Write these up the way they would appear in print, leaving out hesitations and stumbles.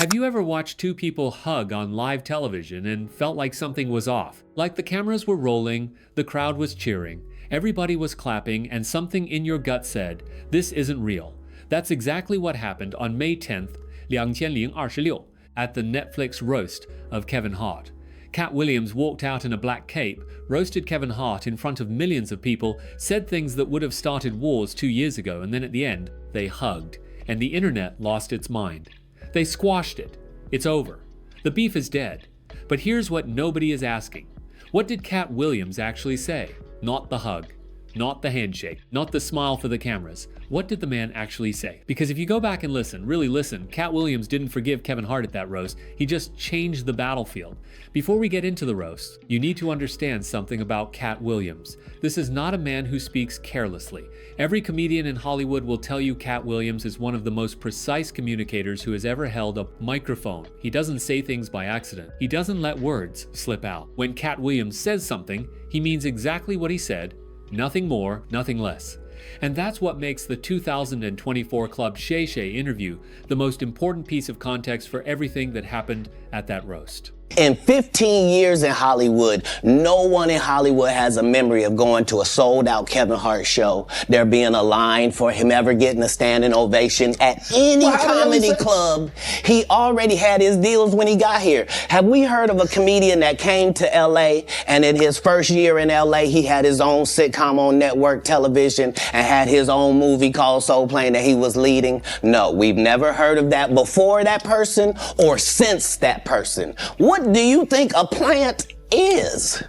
Have you ever watched two people hug on live television and felt like something was off? Like the cameras were rolling, the crowd was cheering, everybody was clapping, and something in your gut said, this isn't real. That's exactly what happened on May 10th, 2026, at the Netflix Roast of Kevin Hart. Katt Williams walked out in a black cape, roasted Kevin Hart in front of millions of people, said things that would have started wars 2 years ago, and then at the end, they hugged, and the internet lost its mind. They squashed it. It's over. The beef is dead. But here's what nobody is asking. What did Katt Williams actually say? Not the hug, not the handshake, not the smile for the cameras. What did the man actually say? Because if you go back and listen, really listen, Katt Williams didn't forgive Kevin Hart at that roast. He just changed the battlefield. Before we get into the roast, you need to understand something about Katt Williams. This is not a man who speaks carelessly. Every comedian in Hollywood will tell you Katt Williams is one of the most precise communicators who has ever held a microphone. He doesn't say things by accident. He doesn't let words slip out. When Katt Williams says something, he means exactly what he said, nothing more, nothing less. And that's what makes the 2024 Club Shay Shay interview the most important piece of context for everything that happened at that roast. In 15 years in Hollywood, no one in Hollywood has a memory of going to a sold-out Kevin Hart show, there being a line for him ever getting a standing ovation at any comedy club. He already had his deals when he got here. Have we heard of a comedian that came to LA and in his first year in LA, he had his own sitcom on network television and had his own movie called Soul Plane that he was leading? No, we've never heard of that before that person or since that person. What do you think a plant is?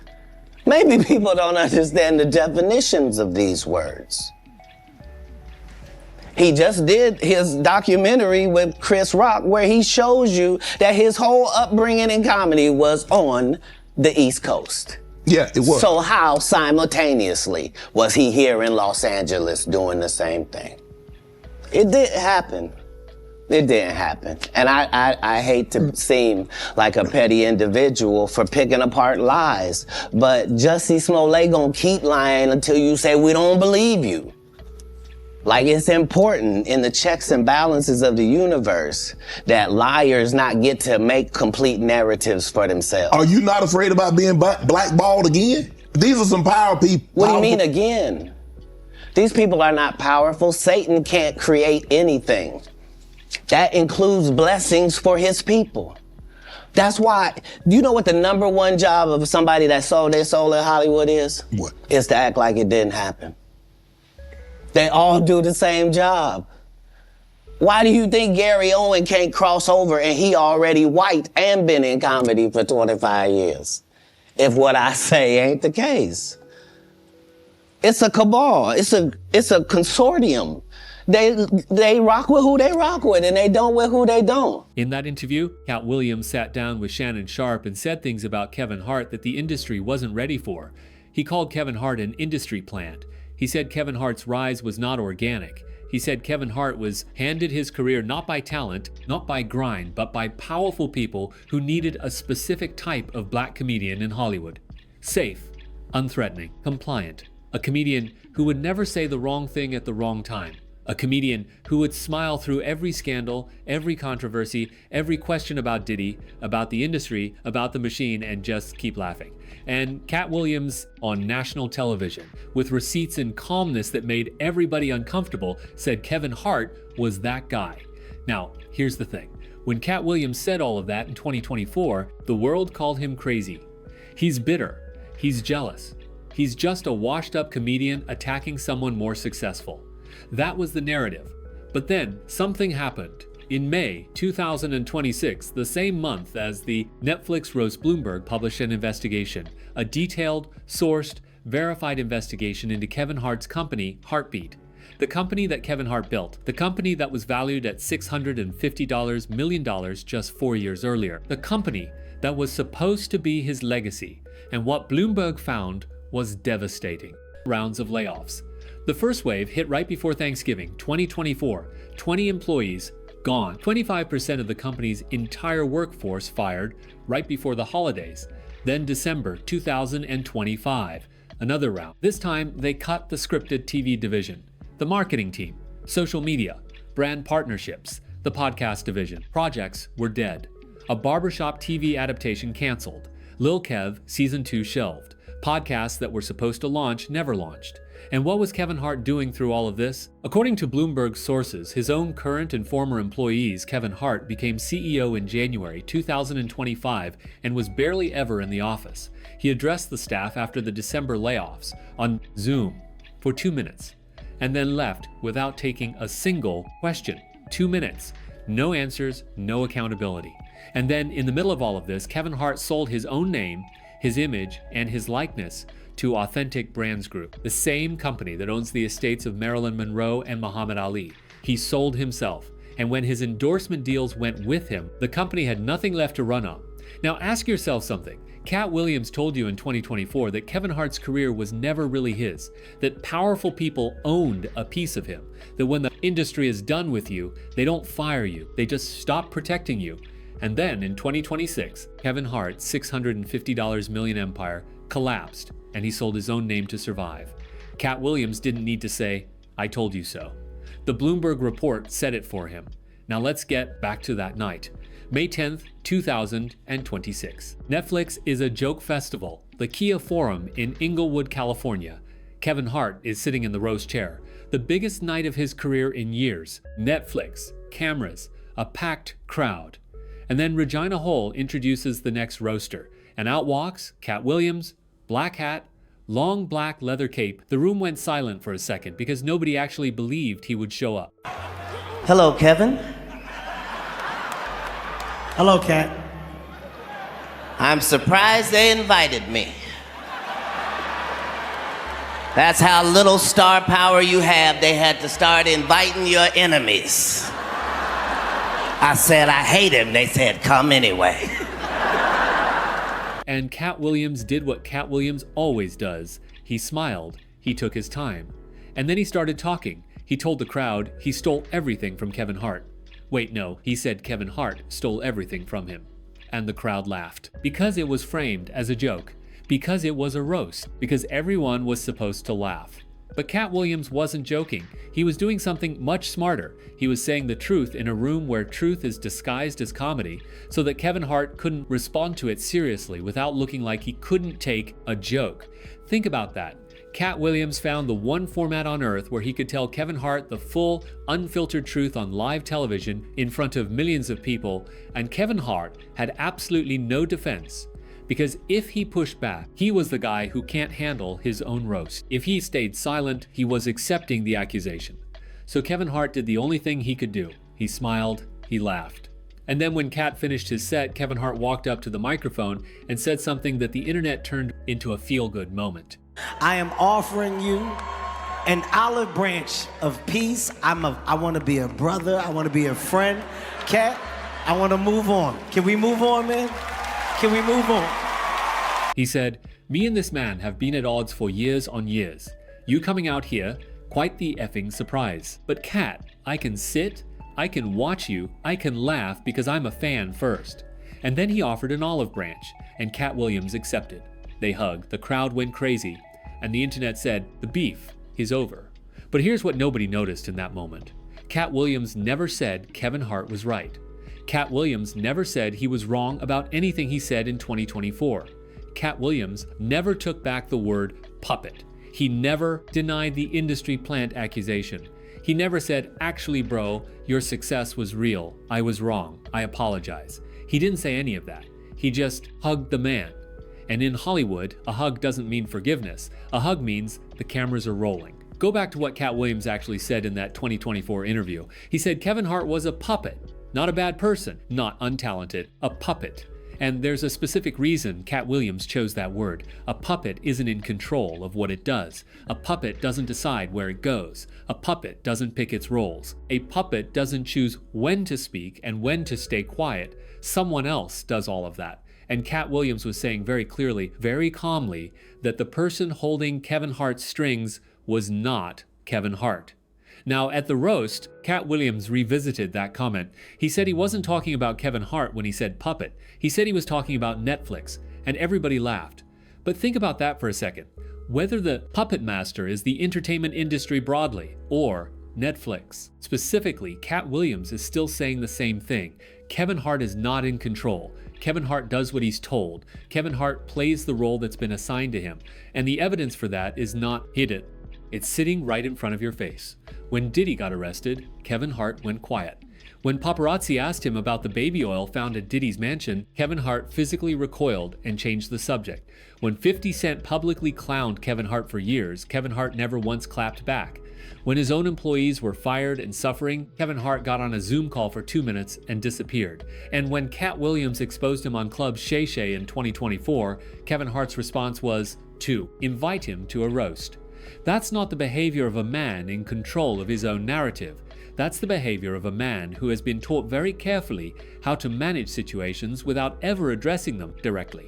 Maybe people don't understand the definitions of these words. He just did his documentary with Chris Rock where he shows you that his whole upbringing in comedy was on the East Coast. Yeah, it was. So how simultaneously was he here in Los Angeles doing the same thing? It didn't happen. It didn't happen. And I hate to seem like a petty individual for picking apart lies, but Jussie Smollett gonna keep lying until you say we don't believe you. Like, it's important in the checks and balances of the universe that liars not get to make complete narratives for themselves. Are you not afraid about being blackballed again? These are some power people. What do you mean again? These people are not powerful. Satan can't create anything. That includes blessings for his people. That's why, you know what the number one job of somebody that sold their soul in Hollywood is? What? Is to act like it didn't happen. They all do the same job. Why do you think Gary Owen can't cross over and he already white and been in comedy for 25 years? If what I say ain't the case. It's a cabal, it's a consortium. They rock with who they rock with and they don't with who they don't. In that interview, Katt Williams sat down with Shannon Sharpe and said things about Kevin Hart that the industry wasn't ready for. He called Kevin Hart an industry plant. He said Kevin Hart's rise was not organic. He said Kevin Hart was handed his career not by talent, not by grind, but by powerful people who needed a specific type of black comedian in Hollywood. Safe, unthreatening, compliant. A comedian who would never say the wrong thing at the wrong time. A comedian who would smile through every scandal, every controversy, every question about Diddy, about the industry, about the machine, and just keep laughing. And Katt Williams on national television, with receipts and calmness that made everybody uncomfortable, said Kevin Hart was that guy. Now, here's the thing. When Katt Williams said all of that in 2024, the world called him crazy. He's bitter. He's jealous. He's just a washed-up comedian attacking someone more successful. That was the narrative. But then something happened. In May 2026, the same month as the Netflix Roast, Bloomberg published an investigation, a detailed, sourced, verified investigation into Kevin Hart's company, Heartbeat. The company that Kevin Hart built, the company that was valued at $650 million just 4 years earlier, the company that was supposed to be his legacy. And what Bloomberg found was devastating. Rounds of layoffs. The first wave hit right before Thanksgiving, 2024. 20 employees gone. 25% of the company's entire workforce fired right before the holidays. Then December 2025, another round. This time, they cut the scripted TV division, the marketing team, social media, brand partnerships, The podcast division. Projects were dead. A barbershop TV adaptation canceled. Lil Kev Season 2 shelved. Podcasts that were supposed to launch never launched. And what was Kevin Hart doing through all of this? According to Bloomberg sources, his own current and former employees, Kevin Hart became CEO in January 2025 and was barely ever in the office. He addressed the staff after the December layoffs on Zoom for 2 minutes and then left without taking a single question. 2 minutes. No answers, no accountability. And then in the middle of all of this, Kevin Hart sold his own name, his image, and his likeness to Authentic Brands Group, the same company that owns the estates of Marilyn Monroe and Muhammad Ali. He sold himself, and when his endorsement deals went with him, the company had nothing left to run on. Now ask yourself something. Katt Williams told you in 2024 that Kevin Hart's career was never really his, that powerful people owned a piece of him, that when the industry is done with you, they don't fire you, they just stop protecting you. And then in 2026, Kevin Hart's $650 million empire collapsed, and he sold his own name to survive. Katt Williams didn't need to say, "I told you so." The Bloomberg report said it for him. Now let's get back to that night. May 10th, 2026. Netflix is a joke festival, the Kia Forum in Inglewood, California. Kevin Hart is sitting in the roast chair. The biggest night of his career in years. Netflix, cameras, a packed crowd. And then Regina Hall introduces the next roaster. And out walks Katt Williams, black hat, long black leather cape. The room went silent for a second because nobody actually believed he would show up. Hello, Kevin. Hello, Katt. I'm surprised they invited me. That's how little star power you have. They had to start inviting your enemies. I said I hate him. They said, come anyway. And Katt Williams did what Katt Williams always does. He smiled, he took his time, and then he started talking. He told the crowd he stole everything from Kevin Hart. Wait, no, he said Kevin Hart stole everything from him. And the crowd laughed. Because it was framed as a joke. Because it was a roast. Because everyone was supposed to laugh. But Katt Williams wasn't joking. He was doing something much smarter. He was saying the truth in a room where truth is disguised as comedy, so that Kevin Hart couldn't respond to it seriously without looking like he couldn't take a joke. Think about that. Katt Williams found the one format on earth where he could tell Kevin Hart the full, unfiltered truth on live television in front of millions of people, and Kevin Hart had absolutely no defense. Because if he pushed back, he was the guy who can't handle his own roast. If he stayed silent, he was accepting the accusation. So Kevin Hart did the only thing he could do. He smiled, he laughed. And then when Katt finished his set, Kevin Hart walked up to the microphone and said something that the internet turned into a feel-good moment. I am offering you an olive branch of peace. I want to be a brother. I want to be a friend. Katt, I want to move on. Can we move on, man? Can we move on? He said, "Me and this man have been at odds for years on years. You coming out here, quite the effing surprise. But Katt, I can sit, I can watch you, I can laugh because I'm a fan first." And then he offered an olive branch, and Katt Williams accepted. They hugged, the crowd went crazy, and the internet said, the beef is over. But here's what nobody noticed in that moment. Katt Williams never said Kevin Hart was right. Katt Williams never said he was wrong about anything he said in 2024. Katt Williams never took back the word puppet. He never denied the industry plant accusation. He never said, actually bro, your success was real. I was wrong. I apologize. He didn't say any of that. He just hugged the man. And in Hollywood, a hug doesn't mean forgiveness. A hug means the cameras are rolling. Go back to what Katt Williams actually said in that 2024 interview. He said Kevin Hart was a puppet. Not a bad person, not untalented, a puppet. And there's a specific reason Katt Williams chose that word. A puppet isn't in control of what it does. A puppet doesn't decide where it goes. A puppet doesn't pick its roles. A puppet doesn't choose when to speak and when to stay quiet. Someone else does all of that. And Katt Williams was saying very clearly, very calmly, that the person holding Kevin Hart's strings was not Kevin Hart. Now, at the roast, Katt Williams revisited that comment. He said he wasn't talking about Kevin Hart when he said puppet. He said he was talking about Netflix, and everybody laughed. But think about that for a second. Whether the puppet master is the entertainment industry broadly, or Netflix. Specifically, Katt Williams is still saying the same thing. Kevin Hart is not in control. Kevin Hart does what he's told. Kevin Hart plays the role that's been assigned to him. And the evidence for that is not hidden. It's sitting right in front of your face. When Diddy got arrested, Kevin Hart went quiet. When paparazzi asked him about the baby oil found at Diddy's mansion, Kevin Hart physically recoiled and changed the subject. When 50 Cent publicly clowned Kevin Hart for years, Kevin Hart never once clapped back. When his own employees were fired and suffering, Kevin Hart got on a Zoom call for 2 minutes and disappeared. And when Katt Williams exposed him on Club Shay Shay in 2024, Kevin Hart's response was to invite him to a roast. That's not the behavior of a man in control of his own narrative. That's the behavior of a man who has been taught very carefully how to manage situations without ever addressing them directly.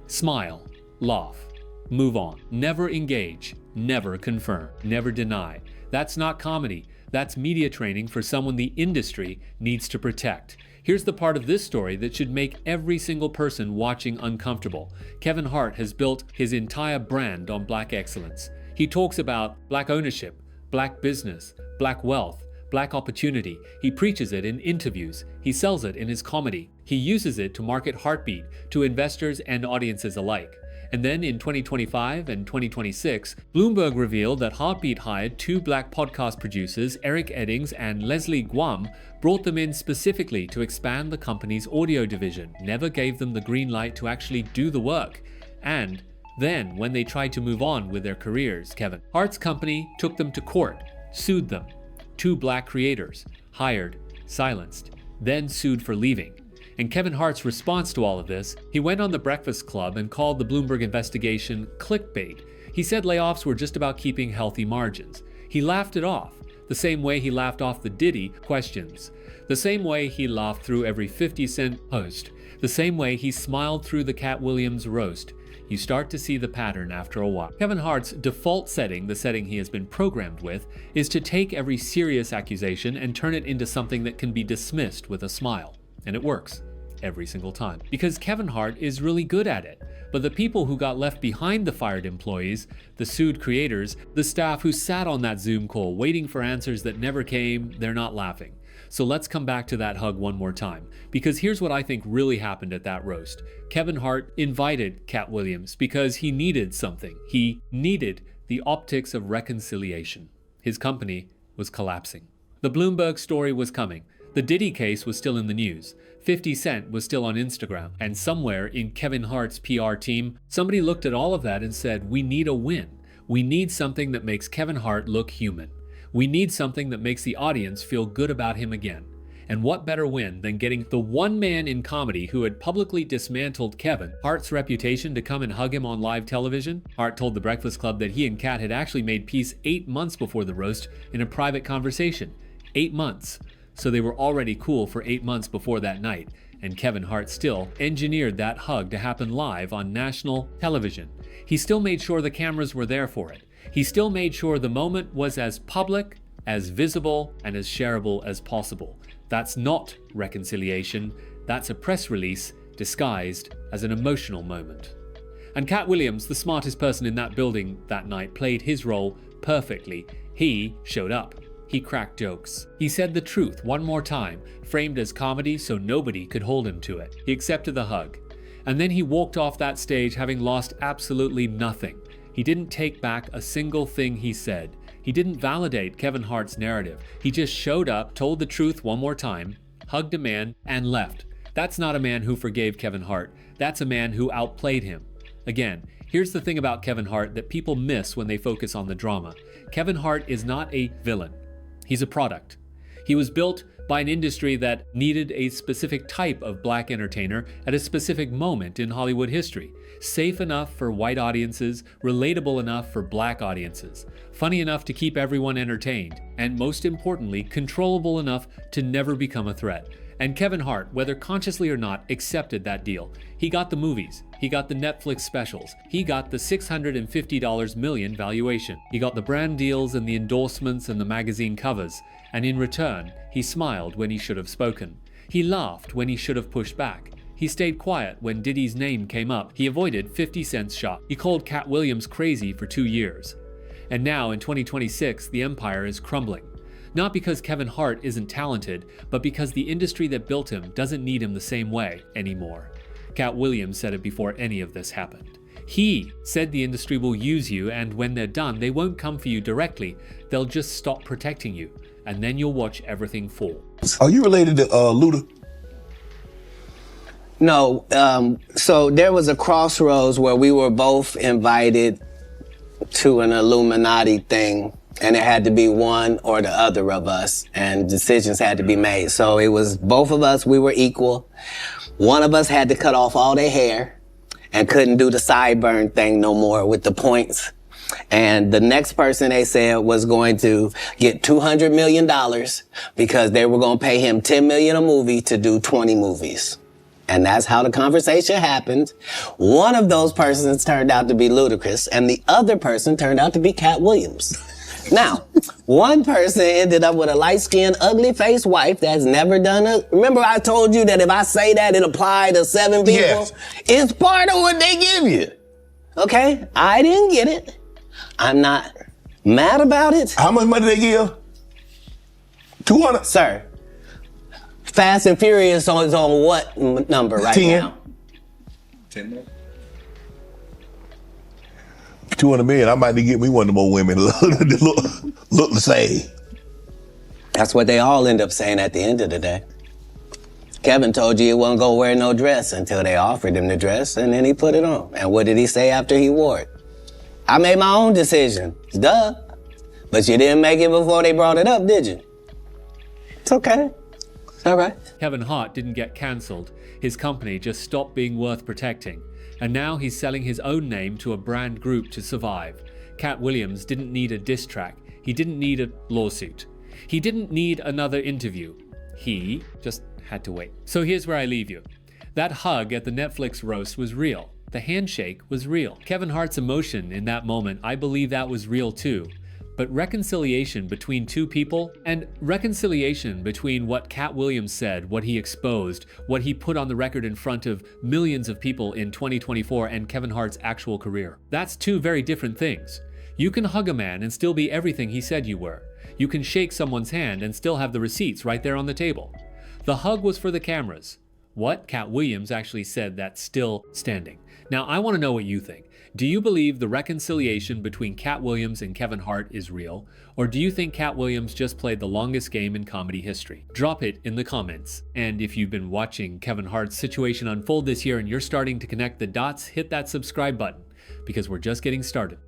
Smile, laugh, move on, never engage, never confirm, never deny. That's not comedy. That's media training for someone the industry needs to protect. Here's the part of this story that should make every single person watching uncomfortable. Kevin Hart has built his entire brand on black excellence. He talks about black ownership, black business, black wealth, black opportunity. He preaches it in interviews. He sells it in his comedy. He uses it to market Heartbeat to investors and audiences alike. And then in 2025 and 2026, Bloomberg revealed that Heartbeat hired 2 black podcast producers, Eric Eddings and Leslie Guam, brought them in specifically to expand the company's audio division, never gave them the green light to actually do the work. And then, when they tried to move on with their careers, Kevin Hart's company took them to court, sued them. 2 black creators, hired, silenced, then sued for leaving. And Kevin Hart's response to all of this, he went on The Breakfast Club and called the Bloomberg investigation clickbait. He said layoffs were just about keeping healthy margins. He laughed it off, the same way he laughed off the Diddy questions, the same way he laughed through every 50 Cent post, the same way he smiled through the Katt Williams roast. You start to see the pattern after a while. Kevin Hart's default setting, the setting he has been programmed with, is to take every serious accusation and turn it into something that can be dismissed with a smile. And it works every single time. Because Kevin Hart is really good at it. But the people who got left behind the fired employees, the sued creators, the staff who sat on that Zoom call waiting for answers that never came, they're not laughing. So let's come back to that hug one more time, because here's what I think really happened at that roast. Kevin Hart invited Katt Williams because he needed something. He needed the optics of reconciliation. His company was collapsing. The Bloomberg story was coming. The Diddy case was still in the news. 50 Cent was still on Instagram. And somewhere in Kevin Hart's PR team, somebody looked at all of that and said, we need a win. We need something that makes Kevin Hart look human. We need something that makes the audience feel good about him again. And what better win than getting the one man in comedy who had publicly dismantled Kevin Hart's reputation to come and hug him on live television? Hart told The Breakfast Club that he and Katt had actually made peace 8 months before the roast in a private conversation. 8 months. So they were already cool for 8 months before that night. And Kevin Hart still engineered that hug to happen live on national television. He still made sure the cameras were there for it. He still made sure the moment was as public, as visible, and as shareable as possible. That's not reconciliation. That's a press release disguised as an emotional moment. And Katt Williams, the smartest person in that building that night, played his role perfectly. He showed up. He cracked jokes. He said the truth one more time, framed as comedy so nobody could hold him to it. He accepted the hug. And then he walked off that stage having lost absolutely nothing. He didn't take back a single thing he said. He didn't validate Kevin Hart's narrative. He just showed up, told the truth one more time, hugged a man, and left. That's not a man who forgave Kevin Hart. That's a man who outplayed him. Again, here's the thing about Kevin Hart that people miss when they focus on the drama. Kevin Hart is not a villain. He's a product. He was built by an industry that needed a specific type of black entertainer at a specific moment in Hollywood history. Safe enough for white audiences, relatable enough for black audiences, funny enough to keep everyone entertained, and most importantly, controllable enough to never become a threat. And Kevin Hart, whether consciously or not, accepted that deal. He got the movies. He got the Netflix specials. He got the $650 million valuation. He got the brand deals and the endorsements and the magazine covers. And in return, he smiled when he should have spoken. He laughed when he should have pushed back. He stayed quiet when Diddy's name came up. He avoided 50 Cent's shot. He called Katt Williams crazy for 2 years. And now in 2026, the empire is crumbling. Not because Kevin Hart isn't talented, but because the industry that built him doesn't need him the same way anymore. Katt Williams said it before any of this happened. He said the industry will use you, and when they're done, they won't come for you directly. They'll just stop protecting you, and then you'll watch everything fall. Are you related to Luda? No, so there was a crossroads where we were both invited to an Illuminati thing, and it had to be one or the other of us, and decisions had to be made. So it was both of us, we were equal. One of us had to cut off all their hair and couldn't do the sideburn thing no more with the points. And the next person, they said, was going to get $200 million because they were going to pay him $10 million a movie to do 20 movies. And that's how the conversation happened. One of those persons turned out to be Ludacris, and the other person turned out to be Katt Williams. Now, one person ended up with a light-skinned, ugly-faced wife that's never done it. Remember I told you that if I say that, it applied to 7 people? Yes. It's part of what they give you. Okay? I didn't get it. I'm not mad about it. How much money they give? 200? Sir, Fast and Furious is on what number right 10. now? 10 $200 million. I might need to get me one of the more women that look the same. That's what they all end up saying at the end of the day. Kevin told you he wasn't gonna wear no dress until they offered him the dress, and then he put it on. And what did he say after he wore it? I made my own decision. Duh. But you didn't make it before they brought it up, did you? It's okay. It's all right. Kevin Hart didn't get cancelled. His company just stopped being worth protecting. And now he's selling his own name to a brand group to survive. Katt Williams didn't need a diss track. He didn't need a lawsuit. He didn't need another interview. He just had to wait. So here's where I leave you. That hug at the Netflix roast was real. The handshake was real. Kevin Hart's emotion in that moment, I believe that was real too. But reconciliation between two people, and reconciliation between what Katt Williams said, what he exposed, what he put on the record in front of millions of people in 2024, and Kevin Hart's actual career. That's two very different things. You can hug a man and still be everything he said you were. You can shake someone's hand and still have the receipts right there on the table. The hug was for the cameras. What Katt Williams actually said that's still standing. Now, I want to know what you think. Do you believe the reconciliation between Katt Williams and Kevin Hart is real? Or do you think Katt Williams just played the longest game in comedy history? Drop it in the comments. And if you've been watching Kevin Hart's situation unfold this year and you're starting to connect the dots, hit that subscribe button, because we're just getting started.